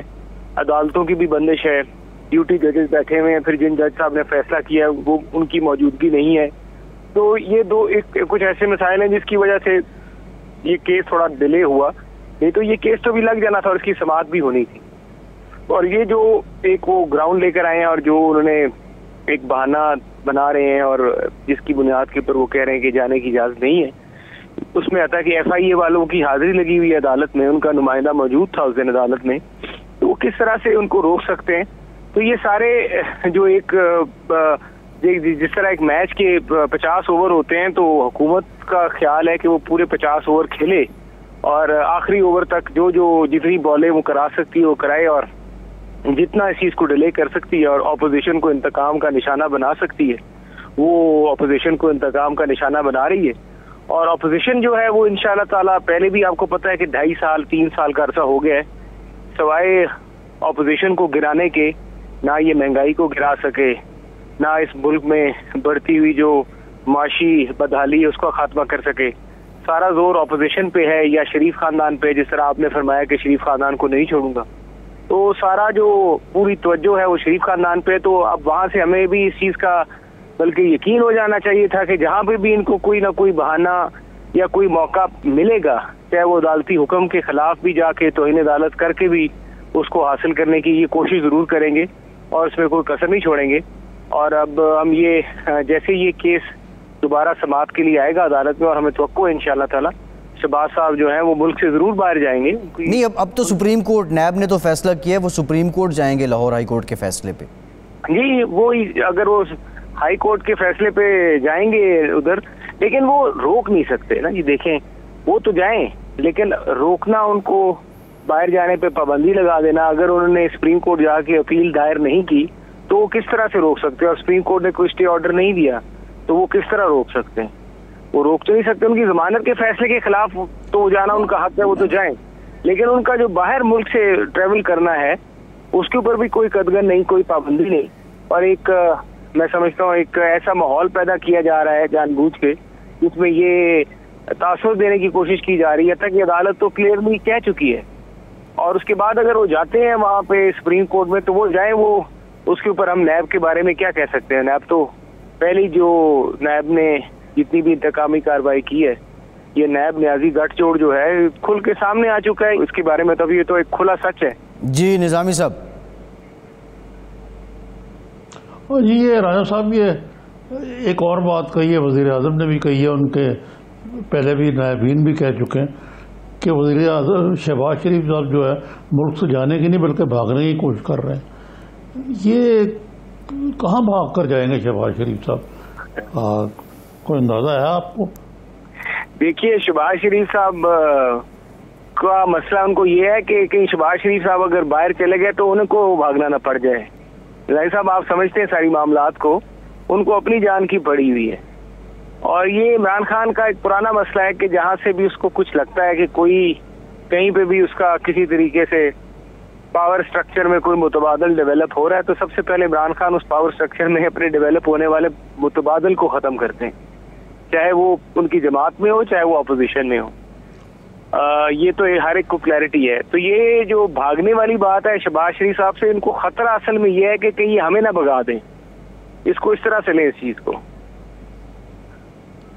عدالتوں کی بھی بندش ہے, ڈیوٹی ججز بیٹھے ہوئے ہیں, پھر جن جج صاحب نے فیصلہ کیا ہے وہ ان کی موجودگی نہیں ہے. تو یہ دو کچھ ایسے مسائل ہیں جس کی وجہ سے یہ کیس تھوڑا ڈیلے ہوا. نہیں تو یہ کیس تو بھی لگ جانا تھا اور اس کی سماعت بھی ہونی تھی. اور یہ جو ایک وہ گراؤنڈ لے کر آئے ہیں اور جو انہوں نے ایک بہانہ بنا رہے ہیں اور جس کی بنیاد کے اوپر وہ کہہ رہے ہیں کہ جانے کی اجازت نہیں ہے, اس میں آتا ہے کہ ایف آئی اے والوں کی حاضری لگی ہوئی ہے عدالت میں, ان کا نمائندہ موجود تھا اس دن عدالت میں, تو وہ کس طرح سے ان کو روک سکتے ہیں. تو یہ سارے جو ایک جس طرح ایک میچ کے 50 اوور ہوتے ہیں تو حکومت کا خیال ہے کہ وہ پورے 50 اوور کھیلے اور آخری اوور تک جو جتنی بالیں وہ کرا سکتی ہے وہ کرائے اور جتنا اس چیز کو ڈیلے کر سکتی ہے اور اپوزیشن کو انتقام کا نشانہ بنا سکتی ہے وہ اپوزیشن کو انتقام کا نشانہ بنا رہی ہے. اور اپوزیشن جو ہے وہ انشاءاللہ تعالیٰ پہلے بھی آپ کو پتہ ہے کہ 2.5 سال 3 سال کا عرصہ ہو گیا ہے, سوائے اپوزیشن کو گرانے کے نہ یہ مہنگائی کو گرا سکے, نہ اس ملک میں بڑھتی ہوئی جو معاشی بدحالی ہے اس کا خاتمہ کر سکے. سارا زور اپوزیشن پہ ہے یا شریف خاندان پہ, جس طرح آپ نے فرمایا کہ شریف خاندان کو نہیں چھوڑوں گا, تو سارا جو پوری توجہ ہے وہ شریف خاندان پہ. تو اب وہاں سے ہمیں بھی اس چیز کا بلکہ یقین ہو جانا چاہیے تھا کہ جہاں پہ بھی ان کو کوئی نہ کوئی بہانہ یا کوئی موقع ملے گا, چاہے وہ عدالتی حکم کے خلاف بھی جا کے توہین عدالت کر کے بھی اس کو حاصل کرنے کی یہ کوشش ضرور کریں گے اور اس میں کوئی کسر نہیں چھوڑیں گے. اور اب ہم یہ جیسے یہ کیس دوبارہ سماعت کے لیے آئے گا عدالت میں اور ہمیں توقع ہے انشاءاللہ تعالیٰ شہباز صاحب جو ہیں وہ ملک سے ضرور باہر جائیں گے. نہیں اب تو سپریم کورٹ نیب نے تو فیصلہ کیا ہے, وہ سپریم کورٹ جائیں گے لاہور ہائی کورٹ کے فیصلے پہ. جی وہ اگر وہ ہائی کورٹ کے فیصلے پہ جائیں گے ادھر, لیکن وہ روک نہیں سکتے نا جی. دیکھیں وہ تو جائیں لیکن روکنا ان کو باہر جانے پہ پابندی لگا دینا, اگر انہوں نے سپریم کورٹ جا کے اپیل دائر نہیں کی تو وہ کس طرح سے روک سکتے ہیں. اور سپریم کورٹ نے کوئی اسٹے آرڈر نہیں دیا تو وہ کس طرح روک سکتے ہیں. وہ روک تو نہیں سکتے. ان کی ضمانت کے فیصلے کے خلاف تو جانا ان کا حق ہے, وہ تو جائیں, لیکن ان کا جو باہر ملک سے ٹریول کرنا ہے اس کے اوپر بھی کوئی قدغن نہیں, کوئی پابندی نہیں. اور ایک میں سمجھتا ہوں ایک ایسا ماحول پیدا کیا جا رہا ہے جان بوجھ کے جس میں یہ تاثر دینے کی کوشش کی جا رہی ہے تک کہ عدالت تو کلیئرلی کہہ چکی ہے, اور اس کے بعد اگر وہ جاتے ہیں وہاں پہ سپریم کورٹ میں تو وہ جائیں, وہ اس کے اوپر ہم نیب کے بارے میں کیا کہہ سکتے ہیں. نیب تو پہلی جو نیب نے جتنی بھی انتقامی کارروائی کی ہے, یہ نیب نیازی گٹھ جوڑ جو ہے کھل کے سامنے آ چکا ہے, اس کے بارے میں تو یہ تو ایک کھلا سچ ہے. جی نظامی صاحب. جی یہ راجہ صاحب یہ ایک اور بات کہی ہے, وزیر اعظم نے بھی کہی ہے, ان کے پہلے بھی نائبین بھی کہہ چکے ہیں کہ وزیر اعظم شہباز شریف صاحب جو ہے ملک سے جانے کی نہیں بلکہ بھاگنے کی کوشش کر رہے ہیں. یہ کہاں بھاگ کر جائیں گے شہباز شریف صاحب, کوئی اندازہ ہے آپ کو؟ دیکھیے شہباز شریف صاحب کا مسئلہ ان کو یہ ہے کہ کہیں شہباز شریف صاحب اگر باہر چلے گئے تو ان کو بھاگنا نہ پڑ جائے. صاحب آپ سمجھتے ہیں ساری معاملات کو, ان کو اپنی جان کی پڑی ہوئی ہے. اور یہ عمران خان کا ایک پرانا مسئلہ ہے کہ جہاں سے بھی اس کو کچھ لگتا ہے کہ کوئی کہیں پہ بھی اس کا کسی طریقے سے پاور سٹرکچر میں کوئی متبادل ڈیولپ ہو رہا ہے تو سب سے پہلے عمران خان اس پاور سٹرکچر میں اپنے ڈیولپ ہونے والے متبادل کو ختم کرتے ہیں, چاہے وہ ان کی جماعت میں ہو چاہے وہ اپوزیشن میں ہو. یہ تو ہر ایک کو کلیئرٹی ہے. تو یہ جو بھاگنے والی بات ہے شہباز شریف صاحب سے, ان کو خطرہ اصل میں یہ ہے کہ کہیں ہمیں نہ بھگا دیں, اس کو اس طرح سے لیں اس چیز کو.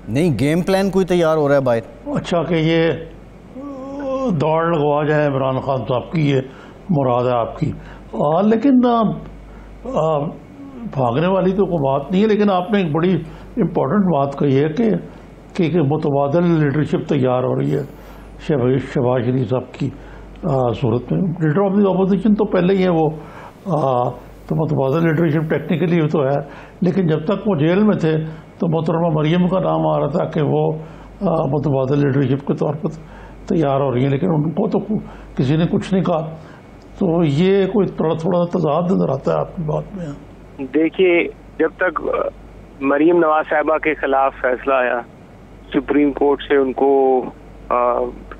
نہیں گیم پلان کوئی تیار ہو رہا ہے باہر. اچھا کہ یہ دوڑ لگوا جائے عمران خان صاحب کی, یہ مراد ہے آپ کی. لیکن بھاگنے والی تو کوئی بات نہیں ہے, لیکن آپ نے ایک بڑی امپورٹنٹ بات کہی ہے کہ متبادل لیڈرشپ تیار ہو رہی ہے شہباز شریف صاحب کی صورت میں. لیڈر آف دی اپوزیشن تو پہلے ہی ہے وہ, تو متبادل لیڈرشپ ٹیکنیکلی تو ہے, لیکن جب تک وہ جیل میں تھے تو محترمہ مریم کا نام آ رہا تھا کہ وہ متبادل لیڈرشپ کے طور پر تیار ہو رہی ہیں, لیکن ان کو تو کسی نے کچھ نہیں کہا. تو یہ کوئی تھوڑا تضاد نظر آتا ہے آپ کی بات میں. دیکھیے جب تک مریم نواز صاحبہ کے خلاف فیصلہ آیا سپریم کورٹ سے, ان کو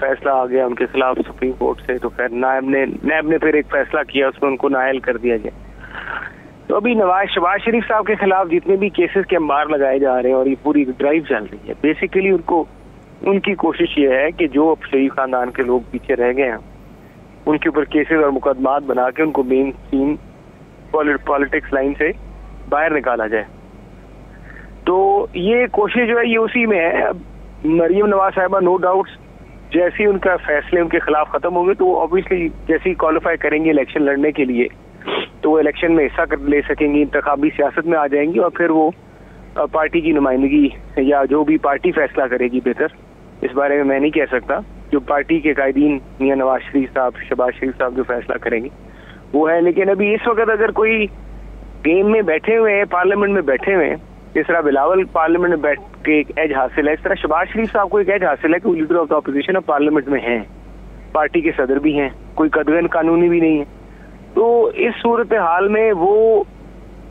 فیصلہ آ گیا ان کے خلاف سپریم کورٹ سے, تو پھر نیب نے پھر ایک فیصلہ کیا, اس میں ان کو نائل کر دیا گیا. تو ابھی شہباز شریف صاحب کے خلاف جتنے بھی کیسز کے انبار لگائے جا رہے ہیں اور یہ پوری ڈرائیو چل رہی ہے، بیسیکلی ان کی کوشش یہ ہے کہ جو اب شریف خاندان کے لوگ پیچھے رہ گئے ہیں ان کے اوپر کیسز اور مقدمات بنا کے ان کو مین سین پالیٹکس لائن سے باہر نکالا جائے. تو یہ کوشش جو ہے یہ اسی میں ہے. اب مریم نواز صاحبہ نو ڈاؤٹس جیسے ان کا فیصلے ان کے خلاف ختم ہوں گے تو وہ آبویسلی جیسے ہی کوالیفائی کریں گے الیکشن لڑنے کے لیے تو وہ الیکشن میں حصہ لے سکیں گی، انتخابی سیاست میں آ جائیں گی، اور پھر وہ پارٹی کی نمائندگی یا جو بھی پارٹی فیصلہ کرے گی بہتر، اس بارے میں نہیں کہہ سکتا. جو پارٹی کے قائدین میاں نواز شریف صاحب، شہباز شریف صاحب جو فیصلہ کریں گے وہ ہے. لیکن ابھی اس وقت اگر کوئی گیم میں بیٹھے ہوئے ہیں، پارلیمنٹ میں بیٹھے ہوئے ہیں، جس طرح بلاول پارلیمنٹ میں بیٹھ کے ایک ایج حاصل ہے، اس طرح شہباز شریف صاحب کو ایک ایج حاصل ہے کہ وہ leader of the opposition of parliament میں ہیں، پارٹی کے صدر بھی ہیں، کوئی قدغن قانونی بھی نہیں ہے. تو اس صورتحال میں وہ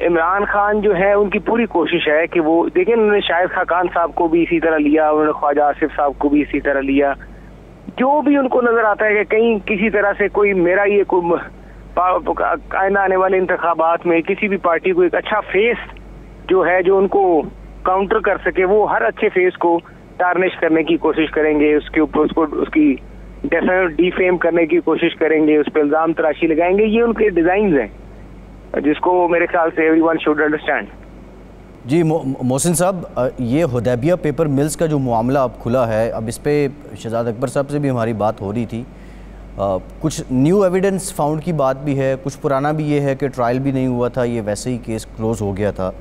عمران خان جو ہے ان کی پوری کوشش ہے کہ وہ دیکھیں، انہوں نے شاہد خاقان صاحب کو بھی اسی طرح لیا، انہوں نے خواجہ آصف صاحب کو بھی اسی طرح لیا. جو بھی ان کو نظر آتا ہے کہ کہیں کسی طرح سے کوئی میرا یہ کوئی آئندہ آنے والے انتخابات میں کسی بھی پارٹی کو ایک اچھا فیس جو ہے جو ان کو کاؤنٹر کر سکے، وہ ہر اچھے فیس کو ٹارنش کرنے کی کوشش کریں گے، اس کے اوپر اس کی ڈی فیم کرنے کی کوشش کریں گے، اس پہ الزام تراشی لگائیں گے. یہ ان کے ڈیزائنز ہیں جس کو میرے خیال سے ایوری ون شوڈ انڈرسٹینڈ. جی محسن صاحب، یہ حدیبیہ پیپر ملز کا جو معاملہ اب کھلا ہے، اب اس پہ شہزاد اکبر صاحب سے بھی ہماری بات ہو رہی تھی. کچھ نیو ایویڈنس فاؤنڈ کی بات بھی ہے، کچھ پرانا بھی یہ ہے کہ ٹرائل بھی نہیں ہوا تھا، یہ ویسے ہی کیس کلوز ہو گیا تھا.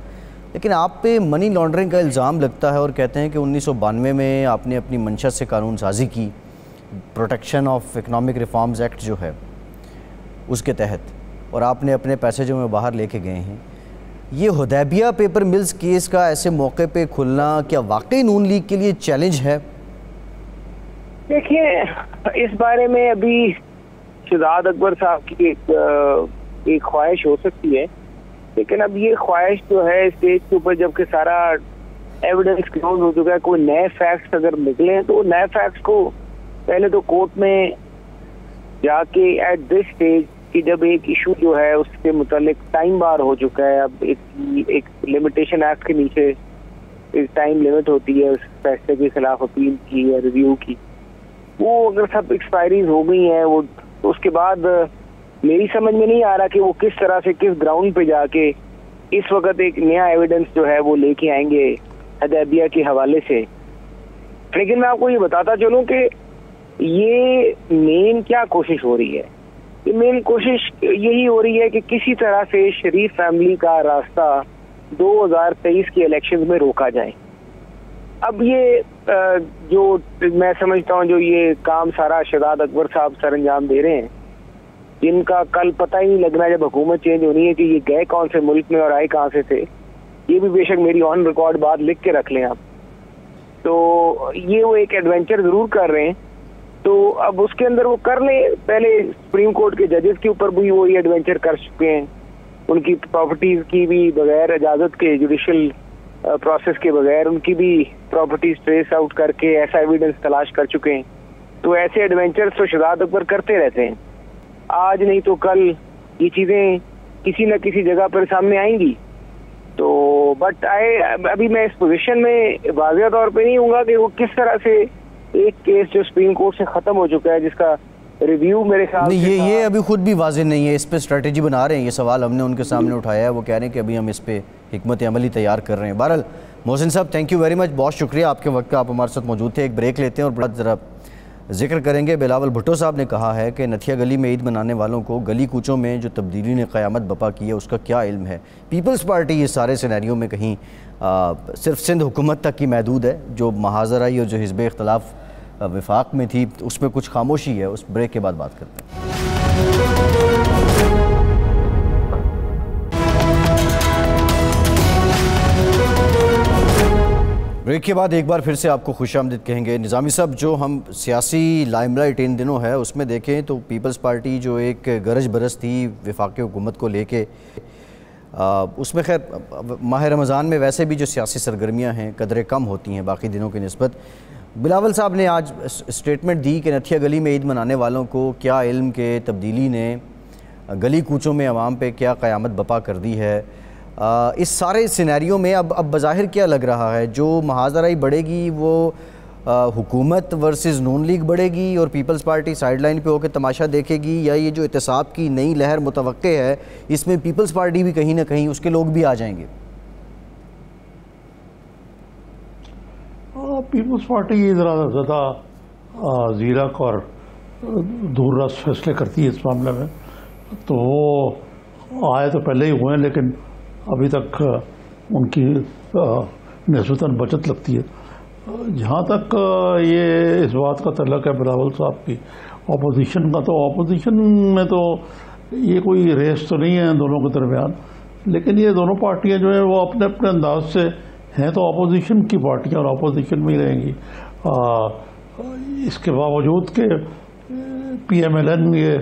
لیکن آپ پہ منی لانڈرنگ کا الزام لگتا ہے اور کہتے ہیں کہ 1992 میں آپ نے اپنی منشت سے قانون سازی کی، protection of economic reforms act جو ہے اس کے تحت، اور آپ نے اپنے پیسے جو میں باہر لے کے گئے ہیں. یہ حدیبیہ پیپر ملز کیس کا ایسے موقع پہ کھلنا کیا واقعی نون لیگ کے لیے چیلنج ہے؟ دیکھیے، اس بارے میں ابھی شہزاد اکبر صاحب کی ایک خواہش ہو سکتی ہے، لیکن اب یہ خواہش جو ہے اسٹیج کے اوپر جب کہ سارا ایویڈنس کلوز ہو چکا ہے، کوئی نئے فیکٹس اگر نکلے ہیں تو نئے فیکٹس کو پہلے تو کورٹ میں جا کے ایٹ دس اسٹیج کہ جب ایک ایشو جو ہے اس کے متعلق ٹائم بار ہو چکا ہے، اب ایک لمیٹیشن ایکٹ کے نیچے ایک ٹائم لمٹ ہوتی ہے اس فیصلے کے خلاف اپیل کی یا ریویو کی، وہ اگر سب ایکسپائریز ہو گئی ہیں وہ تو اس کے بعد میری سمجھ میں نہیں آ رہا کہ وہ کس طرح سے کس گراؤنڈ پہ جا کے اس وقت ایک نیا ایویڈنس جو ہے وہ لے کے آئیں گے حدیبیہ کے حوالے سے. لیکن میں آپ کو یہ بتاتا چلوں کہ یہ مین کیا کوشش ہو رہی ہے. یہ مین کوشش یہی ہو رہی ہے کہ کسی طرح سے شریف فیملی کا راستہ 2023 کے الیکشن میں روکا جائے. اب یہ جو میں سمجھتا ہوں جو یہ کام سارا شہزاد اکبر صاحب سر انجام دے رہے ہیں، جن کا کل پتہ ہی نہیں لگنا جب حکومت چینج ہونی ہے کہ یہ گئے کون سے ملک میں اور آئے کہاں سے تھے، یہ بھی بے شک میری آن ریکارڈ بات لکھ کے رکھ لیں آپ. تو یہ وہ ایک ایڈونچر ضرور کر رہے ہیں، تو اب اس کے اندر وہ کر لیں. پہلے سپریم کورٹ کے ججز کے اوپر بھی وہ یہ ایڈونچر کر چکے ہیں، ان کی پراپرٹیز کی بھی بغیر اجازت کے، جوڈیشل پروسیس کے بغیر ان کی بھی پراپرٹیز ٹریس آؤٹ کر کے ایسا ایویڈنس تلاش کر چکے ہیں. تو ایسے ایڈونچرز تو شہزاد اکبر کرتے رہتے ہیں، آج نہیں تو کل یہ چیزیں کسی نہ کسی جگہ پر سامنے آئیں گی. تو بٹ ابھی میں اس پوزیشن میں واضح طور پہ نہیں ہوں گا کہ وہ کس طرح سے ایک کیس جو سپریم کورٹ سے ختم ہو چکا ہے جس کا ریویو میرے خیال سے یہ ابھی خود بھی واضح نہیں ہے، اس پہ اسٹریٹجی بنا رہے ہیں. یہ سوال ہم نے ان کے سامنے اٹھایا ہے، وہ کہہ رہے ہیں کہ ابھی ہم اس پہ حکمت عملی تیار کر رہے ہیں. بہرحال محسن صاحب، تھینک یو ویری مچ، بہت شکریہ آپ کے وقت کا، آپ ہمارے ساتھ موجود تھے. ایک بریک لیتے ہیں اور بڑا ذرا ذکر کریں گے. بلاول بھٹو صاحب نے کہا ہے کہ نتھیا گلی میں عید منانے والوں کو گلی کوچوں میں جو تبدیلی نے قیامت بپا کی ہے اس کا کیا علم ہے. پیپلز پارٹی یہ سارے سینیریوں میں کہیں صرف سندھ حکومت تک کی محدود ہے، جو محاذ آئی اور جو حزب اختلاف وفاق میں تھی اس میں کچھ خاموشی ہے. اس بریک کے بعد بات کرتے ہیں. بریک کے بعد ایک بار پھر سے آپ کو خوش آمدید کہیں گے. نظامی صاحب، جو ہم سیاسی لائم لائٹ ان دنوں ہے اس میں دیکھیں تو پیپلز پارٹی جو ایک گرج برس تھی وفاقی حکومت کو لے کے، اس میں خیر ماہ رمضان میں ویسے بھی جو سیاسی سرگرمیاں ہیں قدرے کم ہوتی ہیں باقی دنوں کی نسبت. بلاول صاحب نے آج اسٹیٹمنٹ دی کہ نتھیا گلی میں عید منانے والوں کو کیا علم کہ تبدیلی نے گلی کوچوں میں عوام پہ کیا قیامت بپا کر دی ہے. اس سارے سینیریو میں اب بظاہر کیا لگ رہا ہے؟ جو محاذرائی بڑھے گی وہ حکومت ورسز نون لیگ بڑھے گی اور پیپلز پارٹی سائیڈ لائن پہ ہو کے تماشا دیکھے گی، یا یہ جو احتساب کی نئی لہر متوقع ہے اس میں پیپلز پارٹی بھی کہیں نہ کہیں اس کے لوگ بھی آ جائیں گے؟ پیپلز پارٹی ذرا زیادہ زیرک اور دور رس فیصلے کرتی ہے اس معاملے میں، تو وہ آئے تو پہلے ہی ہوئے ہیں لیکن ابھی تک ان کی نسبتاً بچت لگتی ہے. جہاں تک یہ اس بات کا تعلق ہے بلاول صاحب کی اپوزیشن کا، تو اپوزیشن میں تو یہ کوئی ریس تو نہیں ہے دونوں کے درمیان، لیکن یہ دونوں پارٹیاں جو ہیں وہ اپنے اپنے انداز سے ہیں تو اپوزیشن کی پارٹیاں اور اپوزیشن میں ہی رہیں گی. اس کے باوجود کہ پی ایم ایل این یہ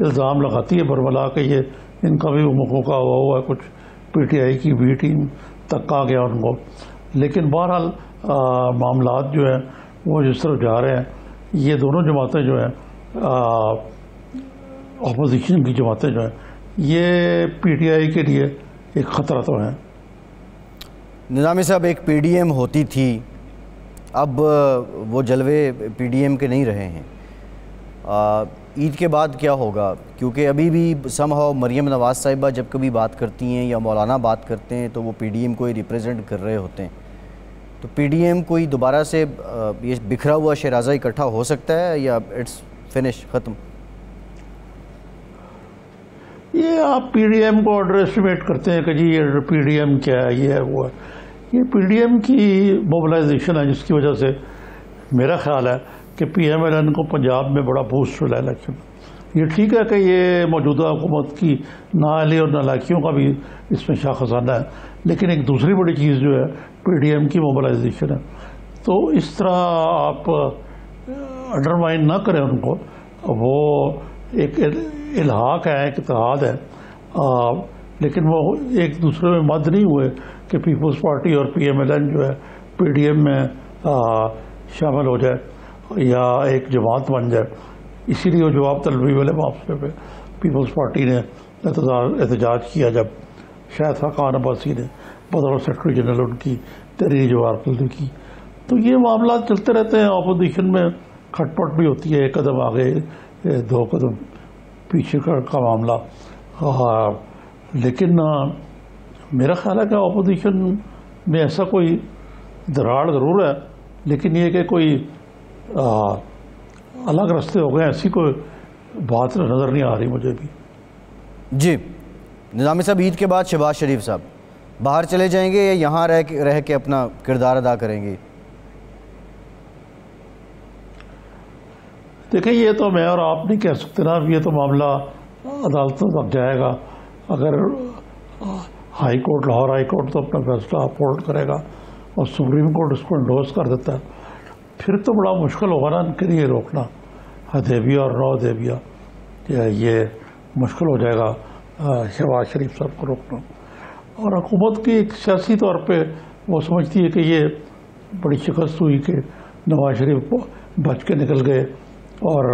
الزام لگاتی ہے برملا کہ یہ ان کا بھی موقع ہوا ہے، کچھ پی ٹی آئی کی بی ٹیم تک آ گیا ان کو، لیکن بہرحال معاملات جو ہیں وہ جس طرف جا رہے ہیں، یہ دونوں جماعتیں جو ہیں اپوزیشن کی جماعتیں جو ہیں یہ پی ٹی آئی کے لیے ایک خطرہ تو ہیں. نظامی صاحب، ایک پی ڈی ایم ہوتی تھی، اب وہ جلوے پی ڈی ایم کے نہیں رہے ہیں. عید کے بعد کیا ہوگا؟ کیونکہ ابھی بھی سم ہاؤ مریم نواز صاحبہ جب کبھی بات کرتی ہیں یا مولانا بات کرتے ہیں تو وہ پی ڈی ایم کو ہی ریپریزنٹ کر رہے ہوتے ہیں. تو پی ڈی ایم کوئی دوبارہ سے یہ بکھرا ہوا شیرازہ اکٹھا ہو سکتا ہے یا اٹس فنش، ختم؟ یہ آپ پی ڈی ایم کو انڈر ایسٹیمیٹ کرتے ہیں کہ جی یہ پی ڈی ایم کیا ہے، یہ ہے وہ ہے. یہ پی ڈی ایم کی موبلائزیشن ہے جس کی وجہ سے میرا خیال ہے کہ پی ایم ایل این کو پنجاب میں بڑا بوسٹ ملا الیکشن. یہ ٹھیک ہے کہ یہ موجودہ حکومت کی نااہلی اور نالائکیوں کا بھی اس میں شاہ خزانہ ہے، لیکن ایک دوسری بڑی چیز جو ہے پی ڈی ایم کی موبلائزیشن ہے. تو اس طرح آپ انڈرمائن نہ کریں ان کو. وہ ایک الحاق ہے، ایک اتحاد ہے، لیکن وہ ایک دوسرے میں مد نہیں ہوئے کہ پیپلز پارٹی اور پی ایم ایل این جو ہے پی ڈی ایم میں شامل ہو جائے یا ایک جماعت بن جائے. اسی لیے وہ جواب طلبی والے معاملے پہ پیپلز پارٹی نے احتجاج کیا جب شاہد خاقان عباسی نے بطور سیکرٹری جنرل ان کی تحریری جواب طلبی کی. تو یہ معاملات چلتے رہتے ہیں. اپوزیشن میں کھٹ پٹ بھی ہوتی ہے، ایک قدم آگے دو قدم پیچھے کا معاملہ. لیکن میرا خیال ہے کہ اپوزیشن میں ایسا کوئی دراڑ ضرور ہے، لیکن یہ کہ کوئی الگ راستے ہو گئے ایسی کوئی بات نظر نہیں آ رہی مجھے بھی. جی نظامی صاحب، عید کے بعد شہباز شریف صاحب باہر چلے جائیں گے یا یہاں رہ کے اپنا کردار ادا کریں گے؟ دیکھیں، یہ تو میں اور آپ نہیں کہہ سکتے نا. یہ تو معاملہ عدالتوں تک جائے گا. اگر high court, Lahore high court تو اپنا فیصلہ اپہولڈ کرے گا اور سپریم کورٹ اس کو انڈورس کر دیتا ہے، پھر تو بڑا مشکل ہوگا نا ان کے لیے روکنا حدیبیہ اور نو حدیبیہ. یہ مشکل ہو جائے گا شہباز شریف صاحب کو روکنا. اور حکومت کی ایک سیاسی طور پہ وہ سمجھتی ہے کہ یہ بڑی شکست ہوئی کہ نواز شریف بچ کے نکل گئے اور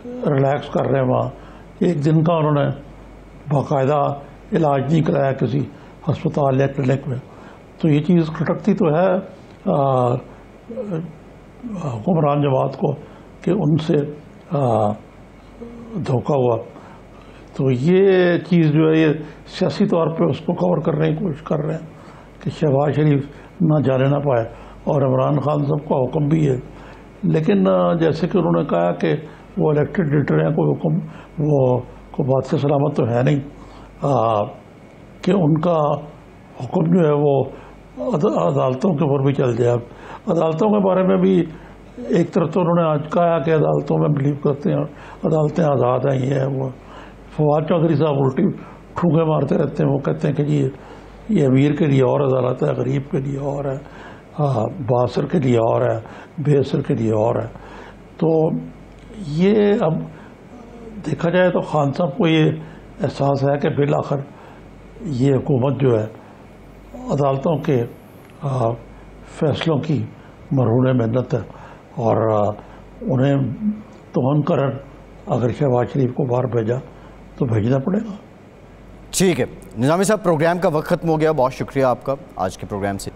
ریلیکس کر رہے ہیں وہاں. ایک دن کا انہوں نے باقاعدہ علاج نہیں کرایا کسی ہسپتال یا کلینک میں. تو یہ چیز کھٹکتی تو ہے حکمران جماعت کو کہ ان سے دھوکہ ہوا. تو یہ چیز جو ہے یہ سیاسی طور پہ اس کو کور کرنے کی کوشش کر رہے ہیں کہ شہباز شریف نہ جانے نہ پائے. اور عمران خان صاحب کا حکم بھی ہے، لیکن جیسے کہ انہوں نے کہا کہ وہ الیکٹڈ لیڈر ہیں، کوئی حکم وہ کو بات سے سلامت تو ہے نہیں کہ ان کا حکم جو ہے وہ عدالتوں کے اوپر بھی چل جائے. عدالتوں کے بارے میں بھی ایک طرف تو انہوں نے آج کہا کہ عدالتوں میں بلیو کرتے ہیں، عدالتیں آزاد ہیں، یہ ہے وہ. فواد چودھری صاحب الٹی ٹھونکے مارتے رہتے ہیں. وہ کہتے ہیں کہ جی یہ امیر کے لیے اور عدالت ہے، غریب کے لیے اور ہے، بااثر کے لیے اور ہے، بے اثر کے لیے اور ہے. تو یہ اب دیکھا جائے تو خان صاحب کو یہ احساس ہے کہ بالآخر یہ حکومت جو ہے عدالتوں کے فیصلوں کی مرہون محنت ہے، اور انہیں توہن کرن اگر شہباز شریف کو باہر بھیجا تو بھیجنا پڑے گا۔ ٹھیک ہے نظامی صاحب، پروگرام کا وقت ختم ہو گیا، بہت شکریہ آپ کا آج کے پروگرام سے